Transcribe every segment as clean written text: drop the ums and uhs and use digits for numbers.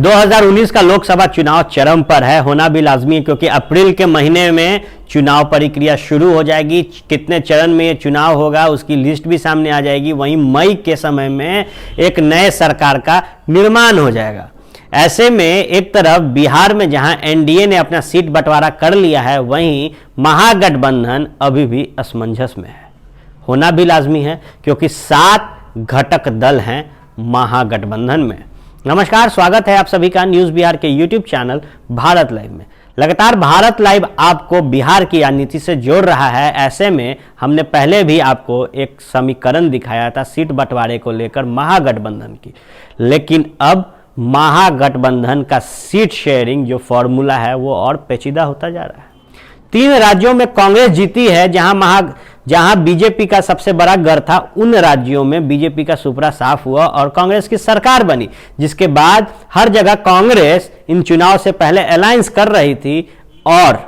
2019 का लोकसभा चुनाव चरम पर है, होना भी लाजमी है क्योंकि अप्रैल के महीने में चुनाव प्रक्रिया शुरू हो जाएगी। कितने चरण में ये चुनाव होगा उसकी लिस्ट भी सामने आ जाएगी। वहीं मई के समय में एक नए सरकार का निर्माण हो जाएगा। ऐसे में एक तरफ बिहार में जहां एनडीए ने अपना सीट बंटवारा कर लिया है, वहीं महागठबंधन अभी भी असमंजस में है। होना भी लाजमी है क्योंकि 7 घटक दल हैं महागठबंधन में। नमस्कार, स्वागत है आप सभी का न्यूज़ बिहार के यूट्यूब चैनल भारत लाइव में। लगातार भारत लाइव आपको बिहार की राजनीति से जोड़ रहा है। ऐसे में हमने पहले भी आपको एक समीकरण दिखाया था सीट बंटवारे को लेकर महागठबंधन की, लेकिन अब महागठबंधन का सीट शेयरिंग जो फॉर्मूला है वो और पेचीदा होता जा रहा है। 3 राज्यों में कांग्रेस जीती है। जहां बीजेपी का सबसे बड़ा गढ़ था, उन राज्यों में बीजेपी का सुपड़ा साफ हुआ और कांग्रेस की सरकार बनी, जिसके बाद हर जगह कांग्रेस इन चुनाव से पहले अलायंस कर रही थी और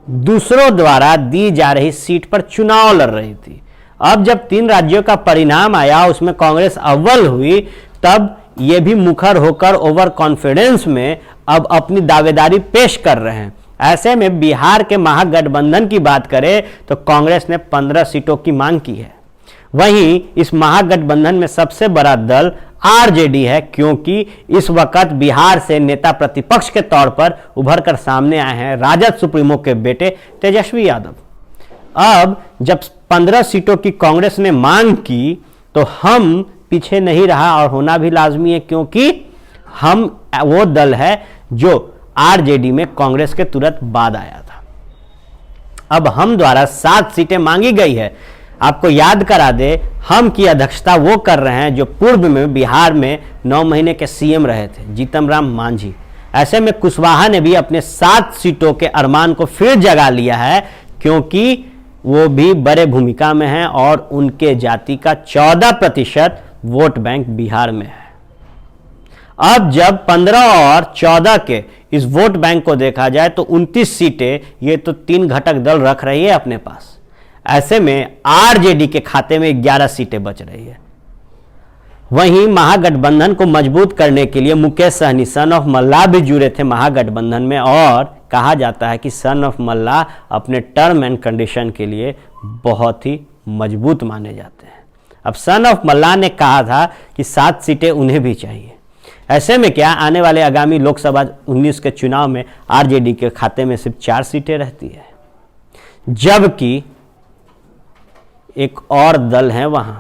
दूसरों द्वारा दी जा रही सीट पर चुनाव लड़ रही थी। अब जब 3 राज्यों का परिणाम आया, उसमें कांग्रेस अव्वल हुई, तब ये भी मुखर होकर ओवर कॉन्फिडेंस में अब अपनी दावेदारी पेश कर रहे हैं। ऐसे में बिहार के महागठबंधन की बात करें तो कांग्रेस ने 15 सीटों की मांग की है। वहीं इस महागठबंधन में सबसे बड़ा दल आरजेडी है, क्योंकि इस वक्त बिहार से नेता प्रतिपक्ष के तौर पर उभर कर सामने आए हैं राजद सुप्रीमो के बेटे तेजस्वी यादव। अब जब 15 सीटों की कांग्रेस ने मांग की तो हम पीछे नहीं रहा और होना भी लाजमी है, क्योंकि हम वो दल है जो आरजेडी में कांग्रेस के तुरंत बाद आया था। अब हम द्वारा 7 सीटें मांगी गई है। आपको याद करा दे, हम की अध्यक्षता वो कर रहे हैं जो पूर्व में बिहार में 9 महीने के सीएम रहे थे, जीतन राम मांझी। ऐसे में कुशवाहा ने भी अपने 7 सीटों के अरमान को फिर जगा लिया है, क्योंकि वो भी बड़े भूमिका में हैं और उनके जाति का 14% वोट बैंक बिहार में है। अब जब 15 और 14 के इस वोट बैंक को देखा जाए तो 29 सीटें ये तो 3 घटक दल रख रही है अपने पास। ऐसे में आरजेडी के खाते में 11 सीटें बच रही है। वहीं महागठबंधन को मजबूत करने के लिए मुकेश सहनी सन ऑफ मल्लाह भी जुड़े थे महागठबंधन में, और कहा जाता है कि सन ऑफ मल्लाह अपने टर्म एंड कंडीशन के लिए बहुत ही मजबूत माने जाते हैं। अब सन ऑफ मल्लाह ने कहा था कि 7 सीटें उन्हें भी चाहिए। ऐसे में क्या आने वाले आगामी लोकसभा 19 के चुनाव में आरजेडी के खाते में सिर्फ 4 सीटें रहती है, जबकि एक और दल है वहां।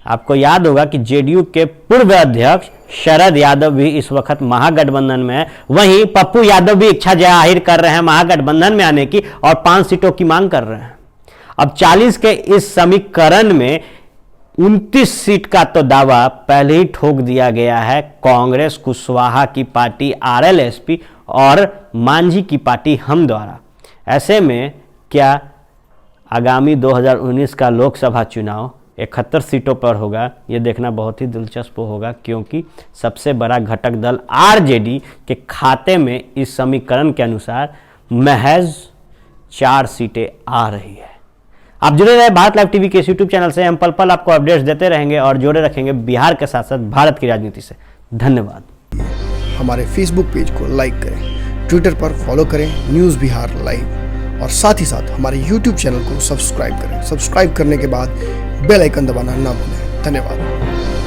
आपको याद होगा कि जेडीयू के पूर्व अध्यक्ष शरद यादव भी इस वक्त महागठबंधन में है। वहीं पप्पू यादव भी इच्छा जाहिर कर रहे हैं महागठबंधन में आने की और 5 सीटों की मांग कर रहे हैं। अब 40 के इस समीकरण में 29 सीट का तो दावा पहले ही ठोक दिया गया है कांग्रेस, कुशवाहा की पार्टी आरएलएसपी और मांझी की पार्टी हम द्वारा। ऐसे में क्या आगामी 2019 का लोकसभा चुनाव 71 सीटों पर होगा, ये देखना बहुत ही दिलचस्प होगा, क्योंकि सबसे बड़ा घटक दल आरजेडी के खाते में इस समीकरण के अनुसार महज 4 सीटें आ रही है। आप जुड़े रहे भारत लाइव टीवी के यूट्यूब चैनल से। हम पल पल आपको अपडेट्स देते रहेंगे और जोड़े रखेंगे बिहार के साथ साथ भारत की राजनीति से। धन्यवाद। हमारे फेसबुक पेज को लाइक करें, ट्विटर पर फॉलो करें न्यूज़ बिहार लाइव, और साथ ही साथ हमारे यूट्यूब चैनल को सब्सक्राइब करें। सब्सक्राइब करने के बाद बेल आइकन दबाना ना भूलें। धन्यवाद।